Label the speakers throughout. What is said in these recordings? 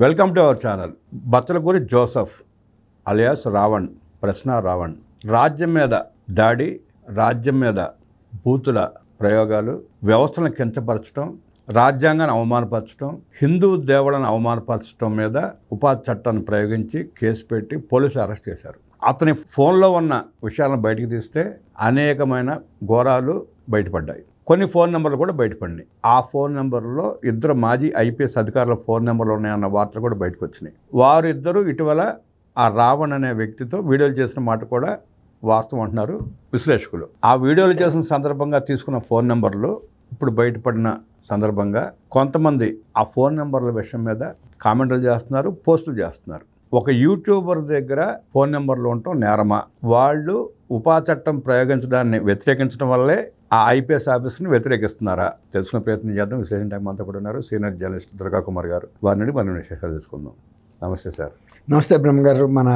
Speaker 1: Welcome to our channel. Bachchalakuri Joseph alias Ravan, ప్రశ్న రావణ్. రాజ్యం మీద దాడి, రాజ్యం మీద బూతుల ప్రయోగాలు, వ్యవస్థలను కించపరచడం, రాజ్యాంగాన్ని అవమానపరచడం, హిందూ దేవుళ్ళను అవమానపరచడం మీద ఉపాధి చట్టాన్ని ప్రయోగించి కేసు పెట్టి పోలీసులు అరెస్ట్ చేశారు. అతని ఫోన్లో ఉన్న విషయాలను బయటికి తీస్తే అనేకమైన ఘోరాలు బయటపడ్డాయి. కొన్ని ఫోన్ నెంబర్లు కూడా బయటపడినాయి. ఆ ఫోన్ నెంబర్లో ఇద్దరు మాజీ ఐపీఎస్ అధికారుల ఫోన్ నెంబర్లు ఉన్నాయన్న వార్తలు కూడా బయటకు వచ్చినాయి. వారిద్దరూ ఇటీవల ఆ రావణ్ అనే వ్యక్తితో వీడియోలు చేసిన మాట కూడా వాస్తవం అంటున్నారు విశ్లేషకులు. ఆ వీడియోలు చేసిన సందర్భంగా తీసుకున్న ఫోన్ నెంబర్లు ఇప్పుడు బయటపడిన సందర్భంగా కొంతమంది ఆ ఫోన్ నెంబర్ల విషయం మీద కామెంట్లు చేస్తున్నారు, పోస్టులు చేస్తున్నారు. ఒక యూట్యూబర్ దగ్గర ఫోన్ నెంబర్లు ఉండటం నేరమా? వాళ్ళు ఉపాధి చట్టం ప్రయోగించడాన్ని వ్యతిరేకించడం వల్లే ఆ ఐపీఎస్ ఆఫీస్ని వ్యతిరేకిస్తున్నారా? తెలుసుకునే ప్రయత్నం చేద్దాం. విశ్లేషణ టైం అంతా కూడా ఉన్నారు సీనియర్ జర్నలిస్ట్ దుర్గా కుమార్ గారు. వారి నుండి మన విశేషాలు తెలుసుకుందాం. నమస్తే సార్.
Speaker 2: నమస్తే బ్రహ్మ గారు, మన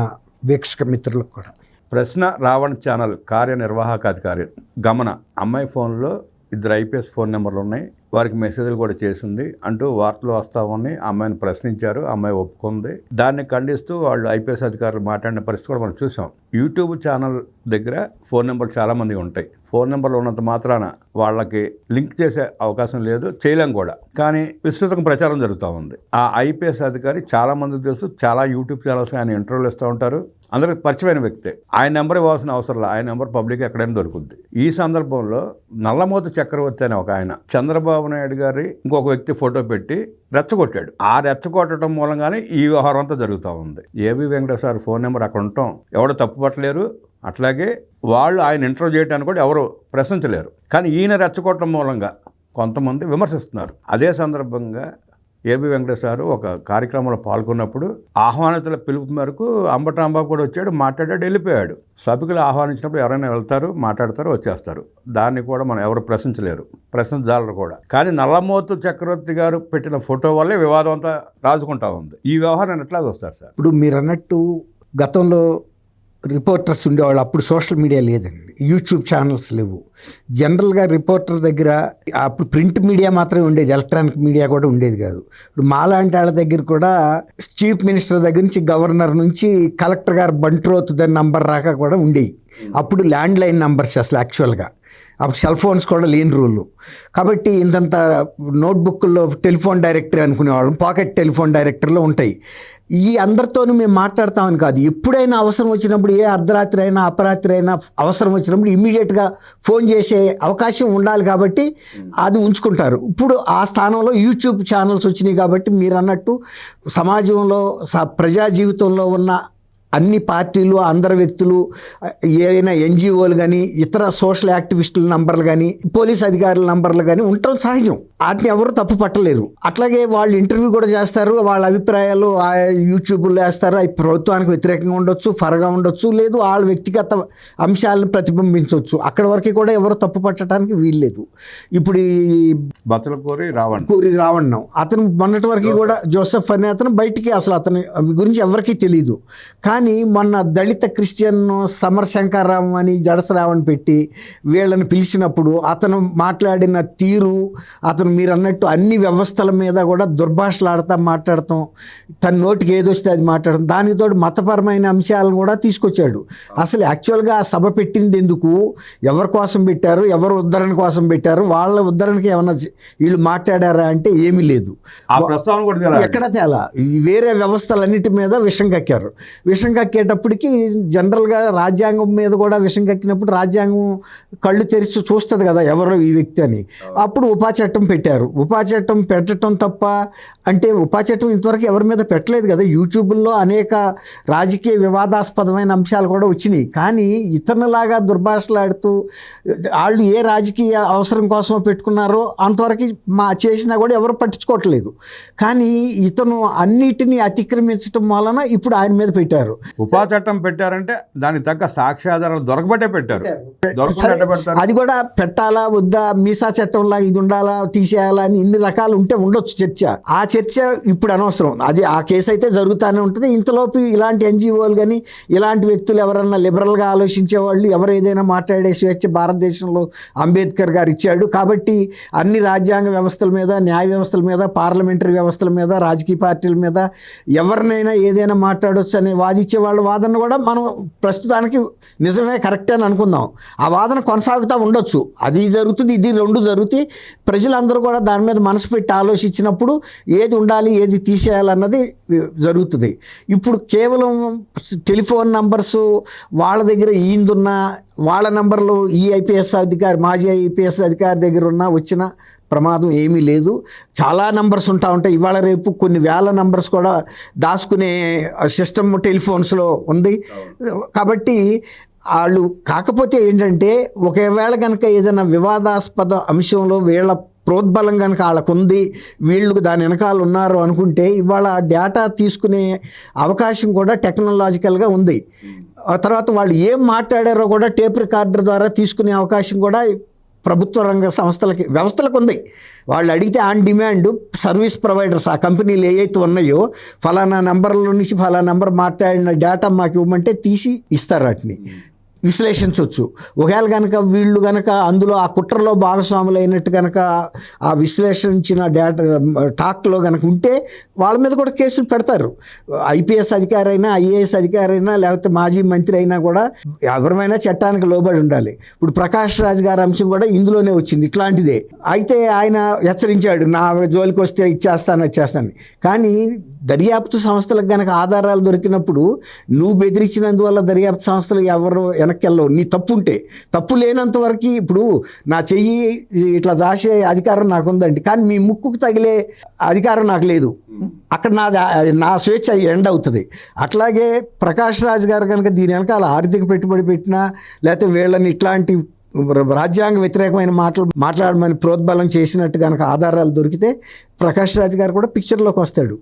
Speaker 2: వీక్షక మిత్రులకు కూడా.
Speaker 1: ప్రశ్న రావణ్ ఛానల్ కార్యనిర్వాహక అధికారి గమన అమ్మాయి ఫోన్లో ఇద్దరు ఐపీఎస్ ఫోన్ నెంబర్లు ఉన్నాయి, వారికి మెసేజ్లు కూడా చేసింది అంటూ వార్తలు వస్తూ ఉన్నాయి. అమ్మాయిని ప్రశ్నించారు, అమ్మాయి ఒప్పుకుంది. దాన్ని ఖండిస్తూ వాళ్ళు ఐపీఎస్ అధికారులు మాట్లాడిన పరిస్థితి కూడా మనం చూసాం. యూట్యూబ్ ఛానల్ దగ్గర ఫోన్ నెంబర్లు చాలామంది ఉంటాయి. ఫోన్ నెంబర్లు ఉన్నంత మాత్రాన వాళ్ళకి లింక్ చేసే అవకాశం లేదు, చేయలేం కూడా. కానీ విస్తృతంగా ప్రచారం జరుగుతూ ఉంది. ఆ ఐపీఎస్ అధికారి చాలామందికి తెలుసు, చాలా యూట్యూబ్ ఛానల్స్ ఆయన ఇంటర్వ్యూలు ఇస్తూ ఉంటారు. అందరికి పరిచయమైన వ్యక్తే. ఆయన నెంబర్ ఇవ్వాల్సిన అవసరం లేదు, ఆయన నెంబర్ పబ్లిక్ ఎక్కడైనా దొరుకుద్ది. ఈ సందర్భంలో నల్లమోతు చక్రవర్తి అనే ఒక ఆయన చంద్రబాబు నాయుడు గారి ఇంకొక వ్యక్తి ఫోటో పెట్టి రెచ్చగొట్టాడు. ఆ రెచ్చగొట్టడం మూలంగానే ఈ వ్యవహారం అంతా జరుగుతూ ఉంది. ఏబి వెంకటేశ్వర ఫోన్ నెంబర్ అక్కడ ఉండటం ఎవరు తప్పుపట్టలేరు. అట్లాగే వాళ్ళు ఆయన ఇంటర్వ్యూ చేయడానికి కూడా ఎవరు ప్రశ్నించలేరు. కానీ ఈయన రెచ్చగొట్టడం మూలంగా కొంతమంది విమర్శిస్తున్నారు. అదే సందర్భంగా ఏబి వెంకటేశ్వర ఒక కార్యక్రమంలో పాల్గొన్నప్పుడు ఆహ్వానితుల పిలుపు మేరకు అంబటరాంబాబు కూడా వచ్చాడు, మాట్లాడాడు, వెళ్ళిపోయాడు. సభ్యులు ఆహ్వానించినప్పుడు ఎవరైనా వెళ్తారు, మాట్లాడతారు, వచ్చేస్తారు. దాన్ని కూడా మనం ఎవరు ప్రశ్నించలేరు, ప్రశ్నించాలరు కూడా. కానీ నల్లమోతు చక్రవర్తి గారు పెట్టిన ఫోటో వల్లే వివాదం అంతా రాజుకుంటా ఉంది. ఈ వ్యవహారాన్ని ఎట్లా చూస్తారు సార్?
Speaker 2: ఇప్పుడు మీరు అన్నట్టు గతంలో రిపోర్టర్స్ ఉండేవాళ్ళు, అప్పుడు సోషల్ మీడియా లేదండి, యూట్యూబ్ ఛానల్స్ లేవు. జనరల్గా రిపోర్టర్ దగ్గర అప్పుడు ప్రింట్ మీడియా మాత్రమే ఉండేది, ఎలక్ట్రానిక్ మీడియా కూడా ఉండేది కాదు. ఇప్పుడు మాలాంటి వాళ్ళ దగ్గర కూడా చీఫ్ మినిస్టర్ దగ్గర నుంచి గవర్నర్ నుంచి కలెక్టర్ గారు బంట్రోత్ దాని నంబర్ రాక కూడా ఉండేవి. అప్పుడు ల్యాండ్ లైన్ నంబర్స్ అసలు యాక్చువల్గా అప్పుడు సెల్ ఫోన్స్ కూడా లేని రూళ్ళు. కాబట్టి ఇంతంత నోట్బుక్లో టెలిఫోన్ డైరెక్టరీ అనుకునేవాళ్ళం, పాకెట్ టెలిఫోన్ డైరెక్టరీలో ఉంటాయి. ఈ అందరితోనూ మేము మాట్లాడతామని కాదు, ఎప్పుడైనా అవసరం వచ్చినప్పుడు, ఏ అర్ధరాత్రి అయినా అపరాత్రి అయినా అవసరం వచ్చినప్పుడు ఇమ్మీడియట్గా ఫోన్ చేసే అవకాశం ఉండాలి. కాబట్టి అది ఉంచుకుంటారు. ఇప్పుడు ఆ స్థానంలో యూట్యూబ్ ఛానల్స్ వచ్చినాయి. కాబట్టి మీరు అన్నట్టు సమాజంలో ప్రజా జీవితంలో ఉన్న అన్ని పార్టీలు, అందరు వ్యక్తులు, ఏదైనా ఎన్జిఓలు కానీ ఇతర సోషల్ యాక్టివిస్టుల నంబర్లు కానీ పోలీస్ అధికారుల నంబర్లు కానీ ఉండటం సహజం. వాటిని ఎవరు తప్పు పట్టలేరు. అట్లాగే వాళ్ళు ఇంటర్వ్యూ కూడా చేస్తారు, వాళ్ళ అభిప్రాయాలు ఆ యూట్యూబ్లో వేస్తారు. అవి ప్రభుత్వానికి వ్యతిరేకంగా ఉండొచ్చు, ఫరగా ఉండొచ్చు, లేదు వాళ్ళ వ్యక్తిగత అంశాలను ప్రతిబింబించవచ్చు. అక్కడి వరకు కూడా ఎవరు తప్పు పట్టడానికి వీల్లేదు. ఇప్పుడు ఈ
Speaker 1: బచ్చలకూరి
Speaker 2: రావణ్ అతను మొన్నటి వరకు కూడా జోసెఫ్ అనే అతను బయటికి అసలు అతని గురించి ఎవరికీ తెలియదు. కానీ మొన్న దళిత క్రిస్టియన్ సమర్ శంకర్రావు అని జడసరావని పెట్టి వీళ్ళని పిలిచినప్పుడు అతను మాట్లాడిన తీరు, అతను మీరు అన్నట్టు అన్ని వ్యవస్థల మీద కూడా దుర్భాషలాడతా మాట్లాడతాం, తన నోటికి ఏదొస్తే అది మాట్లాడతాం, దానితో మతపరమైన అంశాలను కూడా తీసుకొచ్చాడు. అసలు యాక్చువల్గా ఆ సభ పెట్టింది ఎందుకు, ఎవరి కోసం పెట్టారు, ఎవరు ఉద్ధరణ కోసం పెట్టారు, వాళ్ళ ఉద్ధరణకి ఏమన్నా వీళ్ళు మాట్లాడారా అంటే ఏమీ లేదు. ఎక్కడ తేలా, వేరే వ్యవస్థలన్నిటి మీద విషం కక్కారు. విషం కక్కేటప్పటికి జనరల్గా రాజ్యాంగం మీద కూడా విషం కక్కినప్పుడు రాజ్యాంగం కళ్ళు తెరిచి చూస్తుంది కదా ఎవరో ఈ వ్యక్తి అని. అప్పుడు ఉపా చట్టం పెట్టారు. ఉపా చట్టం పెట్టడం తప్ప అంటే ఉపా చట్టం ఇంతవరకు ఎవరి మీద పెట్టలేదు కదా. యూట్యూబ్లో అనేక రాజకీయ వివాదాస్పదమైన అంశాలు కూడా వచ్చినాయి. కానీ ఇతరులాగా దుర్భాషలాడుతూ వాళ్ళు ఏ రాజకీయ అవసరం కోసం పెట్టుకున్నారో అంతవరకు చేసినా కూడా ఎవరు పట్టించుకోవట్లేదు. కానీ ఇతను అన్నిటినీ అతిక్రమించడం వలన ఇప్పుడు ఆయన మీద పెట్టారు.
Speaker 1: ఉపా చట్టం పెట్టారంటే దానికి తగ్గ సాక్ష్యాధారాలు దొరకబట్టే పెట్టారు. దొరకకుండా ఎట్ట పెడతారు?
Speaker 2: అది కూడా పెట్టాలా వద్దా, మీసా చట్టంలా ఇది ఉండాలా తీసేయాలా అని ఇన్ని రకాలు ఉంటే ఉండొచ్చు చర్చ. ఆ చర్చ ఇప్పుడు అనవసరం. అది ఆ కేసు అయితే జరుగుతూనే ఉంటుంది. ఇంతలోపు ఇలాంటి ఎన్జిఓలు కానీ ఇలాంటి వ్యక్తులు ఎవరన్నా లిబరల్గా ఆలోచించే వాళ్ళు ఎవరు ఏదైనా మాట్లాడే స్వేచ్ఛ భారతదేశంలో అంబేద్కర్ గారు ఇచ్చాడు. కాబట్టి అన్ని రాజ్యాంగ వ్యవస్థల మీద, న్యాయ వ్యవస్థల మీద, పార్లమెంటరీ వ్యవస్థల మీద, రాజకీయ పార్టీల మీద ఎవరినైనా ఏదైనా మాట్లాడవచ్చు అనే వాదించే వాళ్ళ వాదన కూడా మనం ప్రస్తుతానికి నిజమే, కరెక్ట్ అని అనుకుందాం. ఆ వాదన కొనసాగుతూ ఉండొచ్చు. అది జరుగుతుంది, ఇది రెండు జరుగుతాయి. ప్రజలందరూ కూడా దాని మీద మనసు పెట్టి ఆలోచించినప్పుడు ఏది ఉండాలి, ఏది తీసేయాలన్నది జరుగుతుంది. ఇప్పుడు కేవలం టెలిఫోన్ నంబర్స్ వాళ్ళ దగ్గర ఈందున్న వాళ్ళ నంబర్లు ఈ ఐపీఎస్ అధికారి, మాజీ ఐపీఎస్ అధికారి దగ్గర ఉన్న వచ్చిన ప్రమాదం ఏమీ లేదు. చాలా నంబర్స్ ఉంటాయి. ఇవాళ రేపు కొన్ని వేల నంబర్స్ కూడా దాచుకునే సిస్టమ్ టెలిఫోన్స్లో ఉంది. కాబట్టి వాళ్ళు కాకపోతే ఏంటంటే ఒకవేళ కనుక ఏదైనా వివాదాస్పద అంశంలో వీళ్ళ ప్రోద్బలం కనుక వాళ్ళకు ఉంది, వీళ్ళు దాని వెనకాల ఉన్నారు అనుకుంటే ఇవాళ డేటా తీసుకునే అవకాశం కూడా టెక్నాలజికల్గా ఉంది. ఆ తర్వాత వాళ్ళు ఏం మాట్లాడారో కూడా టేప్ రికార్డర్ ద్వారా తీసుకునే అవకాశం కూడా ప్రభుత్వ రంగ సంస్థలకి, వ్యవస్థలకు ఉంది. వాళ్ళు అడిగితే ఆన్ డిమాండ్ సర్వీస్ ప్రొవైడర్స్ ఆ కంపెనీలు ఏవైతే ఉన్నాయో ఫలానా నెంబర్ల నుంచి ఫలానా నెంబర్ మాట్లాడిన డేటా మాకు ఇవ్వమంటే తీసి ఇస్తారు. వాటిని విశ్లేషించవచ్చు. ఒకవేళ కనుక వీళ్ళు కనుక అందులో ఆ కుట్రలో భాగస్వాములు అయినట్టు కనుక ఆ విశ్లేషించిన డేటా టాక్లో కనుక ఉంటే వాళ్ళ మీద కూడా కేసులు పెడతారు. ఐపీఎస్ అధికారి అయినా, ఐఏఎస్ అధికారి అయినా, లేకపోతే మాజీ మంత్రి అయినా కూడా ఎవరైనా చట్టానికి లోబడి ఉండాలి. ఇప్పుడు ప్రకాష్ రాజ్ గారి అంశం కూడా ఇందులోనే వచ్చింది, ఇట్లాంటిదే. అయితే ఆయన హెచ్చరించాడు, నా జోలికి వస్తే ఇచ్చేస్తాను. కానీ దర్యాప్తు సంస్థలకు కనుక ఆధారాలు దొరికినప్పుడు నువ్వు బెదిరించినందువల్ల దర్యాప్తు సంస్థలు ఎవరు వెనక్కెళ్ళవు. నీ తప్పు ఉంటే, తప్పు లేనంత వరకు ఇప్పుడు నా చెయ్యి ఇట్లా జాసే అధికారం నాకు ఉందండి, కానీ మీ ముక్కుకు తగిలే అధికారం నాకు లేదు. అక్కడ నా స్వేచ్ఛ ఎండ్ అవుతుంది. అట్లాగే ప్రకాష్ రాజ్ గారు కనుక దీని వెనకాల ఆర్థిక పెట్టుబడి పెట్టినా, లేకపోతే వీళ్ళని ఇట్లాంటి రాజ్యాంగ వ్యతిరేకమైన మాట్లాడమని ప్రోద్బలం చేసినట్టు కనుక ఆధారాలు దొరికితే ప్రకాష్ రాజ్ గారు కూడా పిక్చర్లోకి వస్తాడు.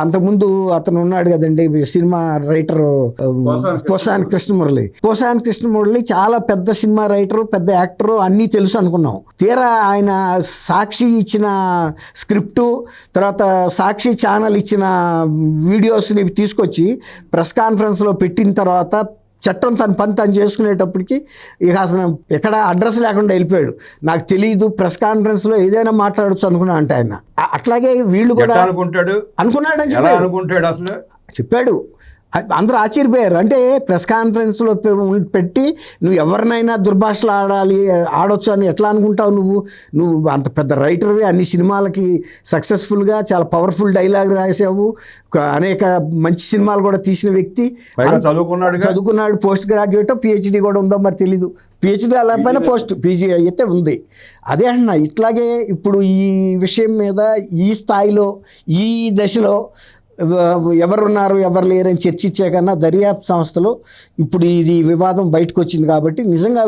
Speaker 2: అంతకుముందు అతను ఉన్నాడు కదండి, సినిమా రైటర్ పోసాని కృష్ణమురళి చాలా పెద్ద సినిమా రైటరు, పెద్ద యాక్టరు, అన్నీ తెలుసు అనుకున్నాం. తీరా ఆయన సాక్షి ఇచ్చిన స్క్రిప్టు, తర్వాత సాక్షి ఛానల్ ఇచ్చిన వీడియోస్ని తీసుకొచ్చి ప్రెస్ కాన్ఫరెన్స్లో పెట్టిన తర్వాత చట్టం తన పని తను చేసుకునేటప్పటికి ఇక అసలు ఎక్కడ అడ్రస్ లేకుండా వెళ్ళిపోయాడు. నాకు తెలియదు, ప్రెస్ కాన్ఫరెన్స్లో ఏదైనా మాట్లాడచ్చు అనుకున్నా అంటే ఆయన. అట్లాగే వీళ్ళు కూడా అనుకున్నాడని చెప్పాడు. అందరూ ఆశ్చర్యపోయారు. అంటే ప్రెస్ కాన్ఫరెన్స్లో పెట్టి నువ్వు ఎవరినైనా దుర్భాషలు ఆడొచ్చు అని ఎట్లా అనుకుంటావు? నువ్వు అంత పెద్ద రైటర్వి, అన్ని సినిమాలకి సక్సెస్ఫుల్గా చాలా పవర్ఫుల్ డైలాగ్ రాసావు, అనేక మంచి సినిమాలు కూడా తీసిన వ్యక్తి, చదువుకున్నాడు, పోస్ట్ గ్రాడ్యుయేట్, పిహెచ్డి కూడా ఉందో మరి తెలీదు. పిహెచ్డి అలాపైనా పీజీ అయితే ఉంది. అదే అన్నా. ఇట్లాగే ఇప్పుడు ఈ విషయం మీద ఈ స్థాయిలో ఈ దశలో ఎవరున్నారు ఎవరు లేరని చర్చించే కన్నా దర్యాప్తు సంస్థలు ఇప్పుడు ఇది వివాదం బయటకు వచ్చింది కాబట్టి నిజంగా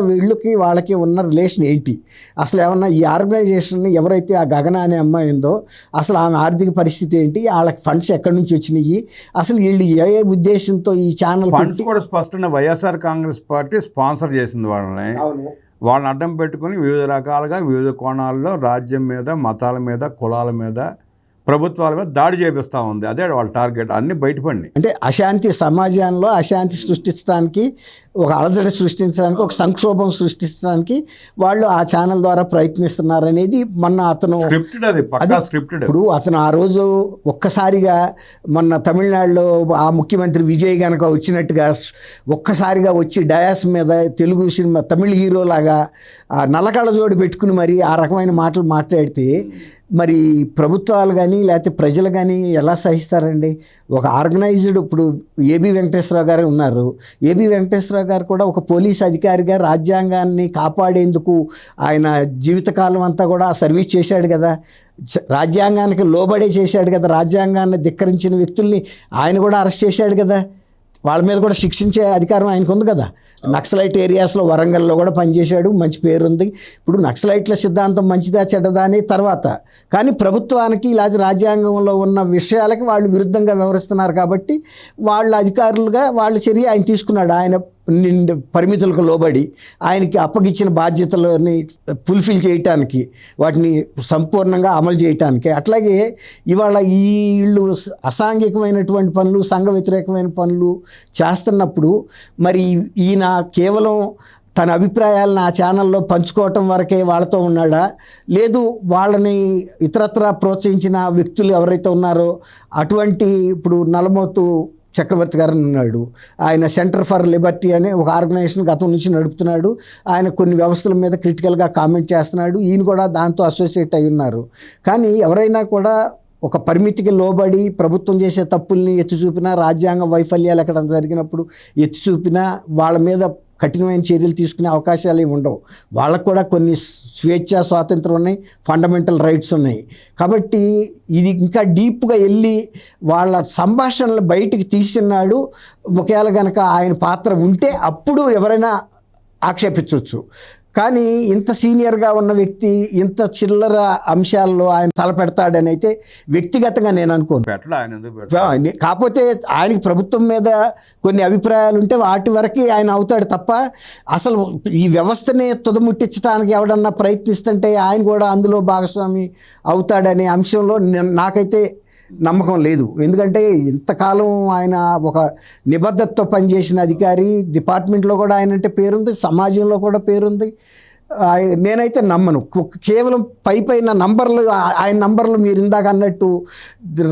Speaker 2: వాళ్ళకి ఉన్న రిలేషన్ ఏంటి, అసలు ఏమన్నా ఈ ఆర్గనైజేషన్ ఎవరైతే ఆ గగన అనే అమ్మాయి ఉందో అసలు ఆమె ఆర్థిక పరిస్థితి ఏంటి, వాళ్ళకి ఫండ్స్ ఎక్కడి నుంచి వచ్చినాయి, అసలు వీళ్ళు ఏ ఉద్దేశంతో ఈ ఛానల్
Speaker 1: ఫండ్స్ కూడా స్పష్టంగా వైఎస్ఆర్ కాంగ్రెస్ పార్టీ స్పాన్సర్ చేసింది వాళ్ళని అడ్డం పెట్టుకుని వివిధ రకాలుగా వివిధ కోణాల్లో రాజ్యం మీద, మతాల మీద, కులాల మీద, ప్రభుత్వాల మీద దాడి చేపిస్తూ ఉంది. అదే వాళ్ళ టార్గెట్. అన్ని బయటపడి అంటే
Speaker 2: అశాంతి సమాజంలో అశాంతి సృష్టించడానికి, ఒక అలజడి సృష్టించడానికి, ఒక సంక్షోభం సృష్టించడానికి వాళ్ళు ఆ ఛానల్ ద్వారా ప్రయత్నిస్తున్నారు అనేది మొన్న అతను
Speaker 1: స్క్రిప్టెడ్.
Speaker 2: ఇప్పుడు అతను ఆ రోజు ఒక్కసారిగా మొన్న తమిళనాడులో ఆ ముఖ్యమంత్రి విజయ్ గనక వచ్చినట్టుగా ఒక్కసారిగా వచ్చి డయాస్ మీద తెలుగు సినిమా తమిళ హీరోలాగా నల్లకళ్ళ జోడు పెట్టుకుని మరి ఆ రకమైన మాటలు మాట్లాడితే మరి ప్రభుత్వాలు కానీ లేకపోతే ప్రజలు కానీ ఎలా సహిస్తారండి? ఒక ఆర్గనైజ్డ్, ఇప్పుడు ఏబి వెంకటేశ్వరరావు గారు ఉన్నారు. ఏబి వెంకటేశ్వరరావు గారు కూడా ఒక పోలీస్ అధికారిగా రాజ్యాంగాన్ని కాపాడేందుకు ఆయన జీవితకాలం అంతా కూడా సర్వీస్ చేశాడు కదా, రాజ్యాంగానికి లోబడే చేశాడు కదా, రాజ్యాంగాన్ని ధిక్కరించిన వ్యక్తుల్ని ఆయన కూడా అరెస్ట్ చేశాడు కదా. వాళ్ళ మీద కూడా శిక్షించే అధికారం ఆయనకు ఉంది కదా. నక్సలైట్ ఏరియాస్లో వరంగల్లో కూడా పనిచేశాడు, మంచి పేరుంది. ఇప్పుడు నక్సలైట్ల సిద్ధాంతం మంచిదా చెడ్డదా అని తర్వాత, కానీ ప్రభుత్వానికి లేదా రాజ్యాంగంలో ఉన్న విషయాలకి వాళ్ళు విరుద్ధంగా వ్యవహరిస్తున్నారు కాబట్టి వాళ్ళ అధికారులుగా వాళ్ళ చర్య ఆయన తీసుకున్నాడు. ఆయన పరిమితులకు లోబడి ఆయనకి అప్పగిచ్చిన బాధ్యతలని ఫుల్ఫిల్ చేయటానికి, వాటిని సంపూర్ణంగా అమలు చేయటానికి. అట్లాగే ఇవాళ వీళ్ళు అసాంఘికమైనటువంటి పనులు, సంఘ వ్యతిరేకమైన పనులు చేస్తున్నప్పుడు మరి ఈయన కేవలం తన అభిప్రాయాలను ఆ ఛానల్లో పంచుకోవటం వరకే వాళ్ళతో ఉన్నాడా, లేదు వాళ్ళని ఇతరత్రా ప్రోత్సహించిన వ్యక్తులు ఎవరైతే ఉన్నారో అటువంటి, ఇప్పుడు నల్లమోతు చక్రవర్తి గారు ఉన్నాడు, ఆయన సెంటర్ ఫర్ లిబర్టీ అనే ఒక ఆర్గనైజేషన్ గతం నుంచి నడుపుతున్నాడు. ఆయన కొన్ని వ్యవస్థల మీద క్రిటికల్గా కామెంట్ చేస్తున్నాడు. ఈయన కూడా దాంతో అసోసియేట్ అయి ఉన్నారు. కానీ ఎవరైనా కూడా ఒక పరిమితికి లోబడి ప్రభుత్వం చేసే తప్పుల్ని ఎత్తి చూపినా, రాజ్యాంగ వైఫల్యాలు ఎక్కడ జరిగినప్పుడు ఎత్తి చూపినా వాళ్ళ మీద కఠినమైన చర్యలు తీసుకునే అవకాశాలు ఏమి ఉండవు. వాళ్ళకు కూడా కొన్ని స్వేచ్ఛ, స్వాతంత్రం ఉన్నాయి, ఫండమెంటల్ రైట్స్ ఉన్నాయి. కాబట్టి ఇది ఇంకా డీప్గా వెళ్ళి వాళ్ళ సంభాషణలు బయటికి తీసినాడు. ఒకవేళ కనుక ఆయన పాత్ర ఉంటే అప్పుడు ఎవరైనా ఆక్షేపించవచ్చు. కానీ ఇంత సీనియర్గా ఉన్న వ్యక్తి ఇంత చిల్లర అంశాల్లో ఆయన తలపెడతాడని అయితే వ్యక్తిగతంగా నేను అనుకోను. కాకపోతే ఆయనకి ప్రభుత్వం మీద కొన్ని అభిప్రాయాలు ఉంటే వాటి వరకు ఆయన అవుతాడు తప్ప, అసలు ఈ వ్యవస్థని తుదముట్టించడానికి ఎవడన్నా ప్రయత్నిస్తుంటే ఆయన కూడా అందులో భాగస్వామి అవుతాడనే అంశంలో నాకైతే నమ్మకం లేదు. ఎందుకంటే ఇంతకాలం ఆయన ఒక నిబద్ధతతో పనిచేసిన అధికారి, డిపార్ట్మెంట్లో కూడా ఆయన అంటే పేరుంది, సమాజంలో కూడా పేరుంది. నేనైతే నమ్మను. కేవలం పైన నంబర్లు, ఆయన నంబర్లు మీరు ఇందాక అన్నట్టు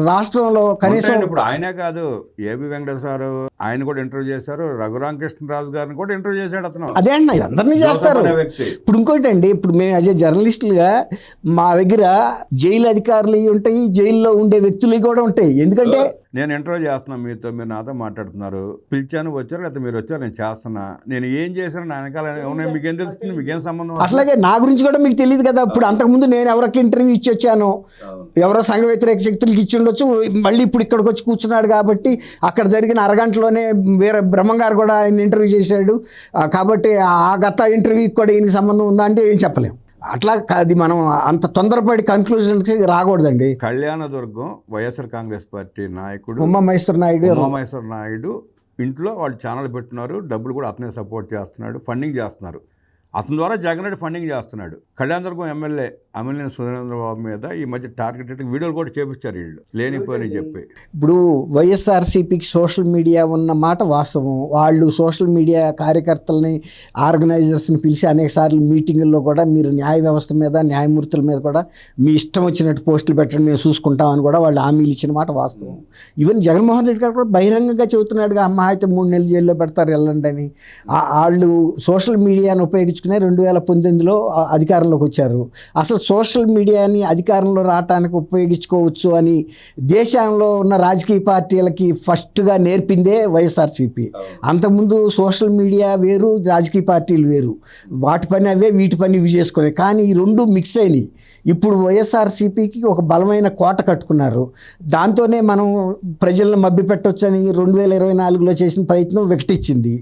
Speaker 2: రాష్ట్రంలో కనీసం
Speaker 1: ఇప్పుడు ఆయనే కాదు, ఏబి వెంకటేశ్వరరావు ఆయన కూడా ఇంటర్వ్యూ చేశారు, రఘురామకృష్ణరాజు గారిని కూడా ఇంటర్వ్యూ చేశాడు అతను.
Speaker 2: అదే అండి, అందరినీ చేస్తారు. ఇప్పుడు ఇంకోటి అండి, ఇప్పుడు మేము యాజ్ ఏ జర్నలిస్టులుగా మా దగ్గర జైలు అధికారులు ఉంటాయి, జైల్లో ఉండే వ్యక్తులు కూడా ఉంటాయి. ఎందుకంటే
Speaker 1: నేను ఇంటర్వ్యూ చేస్తున్నాను మీతో, మీరు నాతో మాట్లాడుతున్నారు, పిలిచాను వచ్చారు, లేకపోతే మీరు వచ్చారు, నేను చేస్తున్నా, నేను ఏం చేశాను నా వెనకాల మీకేం తెలుస్తుంది, మీకేం సంబంధం?
Speaker 2: అట్లాగే నా గురించి కూడా మీకు తెలియదు కదా. ఇప్పుడు అంతకుముందు నేను ఎవరికి ఇంటర్వ్యూ ఇచ్చి వచ్చాను, ఎవరో సంఘ వ్యతిరేక శక్తులకి ఇచ్చి ఉండొచ్చు, మళ్ళీ ఇప్పుడు ఇక్కడికి వచ్చి కూర్చున్నాడు కాబట్టి అక్కడ జరిగిన అరగంటలోనే వేరే బ్రహ్మంగారు కూడా ఆయన ఇంటర్వ్యూ చేశాడు కాబట్టి ఆ గత ఇంటర్వ్యూకి కూడా ఈయనకి సంబంధం ఉందా అంటే ఏం చెప్పలేం. అట్లా అది మనం అంత తొందరపడి కన్క్లూజన్కి రాకూడదండి.
Speaker 1: కళ్యాణదుర్గం వైఎస్ఆర్ కాంగ్రెస్ పార్టీ నాయకుడు
Speaker 2: ఉమామహేశ్వర
Speaker 1: నాయుడు ఇంట్లో వాళ్ళు ఛానల్ పెట్టున్నారు, డబ్బులు కూడా అతనే సపోర్ట్ చేస్తున్నాడు, ఫండింగ్ చేస్తున్నారు. అతని ద్వారా జగన్ రెడ్డి ఫండింగ్ చేస్తున్నాడు. కళ్యాణదుర్గం ఎమ్మెల్యే అమిలినేని సురేంద్రబాబు మీద ఈ మధ్య టార్గెటెడ్ వీడియోలు కూడా చేపించారు వీళ్ళు, లేనిపోని చెప్పి.
Speaker 2: ఇప్పుడు వైఎస్ఆర్సీపీకి సోషల్ మీడియా ఉన్న మాట వాస్తవం. వాళ్ళు సోషల్ మీడియా కార్యకర్తలని, ఆర్గనైజర్స్ని పిలిచి అనేక సార్లు మీటింగుల్లో కూడా మీరు న్యాయ వ్యవస్థ మీద, న్యాయమూర్తుల మీద కూడా మీ ఇష్టం వచ్చినట్టు పోస్టులు పెట్టండి, మేము చూసుకుంటామని కూడా వాళ్ళు హామీలు ఇచ్చిన మాట వాస్తవం. ఈవెన్ జగన్మోహన్ రెడ్డి గారు కూడా బహిరంగంగా చెబుతున్నాడుగా, అమ్మ అయితే 3 నెలలు జైల్లో పెడతారు వెళ్ళండి అని. వాళ్ళు సోషల్ మీడియాను ఉపయోగించి 2019లో అధికారంలోకి వచ్చారు. అసలు సోషల్ మీడియాని అధికారంలో రావటానికి ఉపయోగించుకోవచ్చు అని దేశంలో ఉన్న రాజకీయ పార్టీలకి ఫస్ట్గా నేర్పిందే వైఎస్ఆర్సీపీ. అంతకుముందు సోషల్ మీడియా వేరు, రాజకీయ పార్టీలు వేరు, వాటి పని అవే, వీటి పని ఇవి చేసుకునే. కానీ ఈ రెండు మిక్స్ అయినాయి. ఇప్పుడు వైఎస్ఆర్సీపీకి ఒక బలమైన కోట కట్టుకున్నారు. దాంతోనే మనం ప్రజలను మభ్యపెట్టొచ్చని 2024లో చేసిన ప్రయత్నం వికటించింది.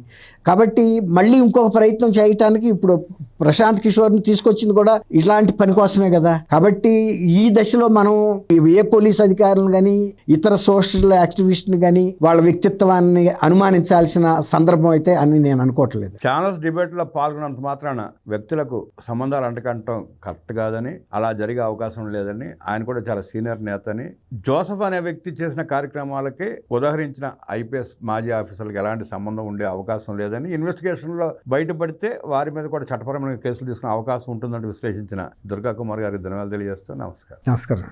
Speaker 2: కాబట్టి మళ్ళీ ఇంకొక ప్రయత్నం చేయటానికి ఇప్పుడు ప్రశాంత్ కిషోర్ని తీసుకొచ్చింది కూడా ఇట్లాంటి పని కోసమే కదా. కాబట్టి ఈ దశలో మనం ఏ పోలీస్ అధికారులను కానీ, ఇతర సోషల్ యాక్టివిస్ట్ని కానీ వాళ్ళ వ్యక్తిత్వాన్ని అనుమానించాల్సిన సందర్భం అయితే అని నేను అనుకోవట్లేదు.
Speaker 1: ఛానల్స్ డిబేట్లో పాల్గొన్నంత మాత్రాన వ్యక్తులకు సంబంధాలు అంటకంటం కరెక్ట్ కాదని, అలా జరిగే అవకాశం లేదని, ఆయన కూడా చాలా సీనియర్ నేతని, జోసెఫ్ అనే వ్యక్తి చేసిన కార్యక్రమాలకి ఉదాహరించిన ఐపీఎస్ మాజీ ఆఫీసర్లకు ఎలాంటి సంబంధం ఉండే అవకాశం లేదని, ఇన్వెస్టిగేషన్లో బయటపడితే వారి మీద కూడా చట్టపరమైన కేసులు తీసుకునే అవకాశం ఉంటుందంటే విశ్లేషించిన దుర్గా కుమార్ గారికి ధన్యవాదాలు తెలియజేస్తూ నమస్కారం.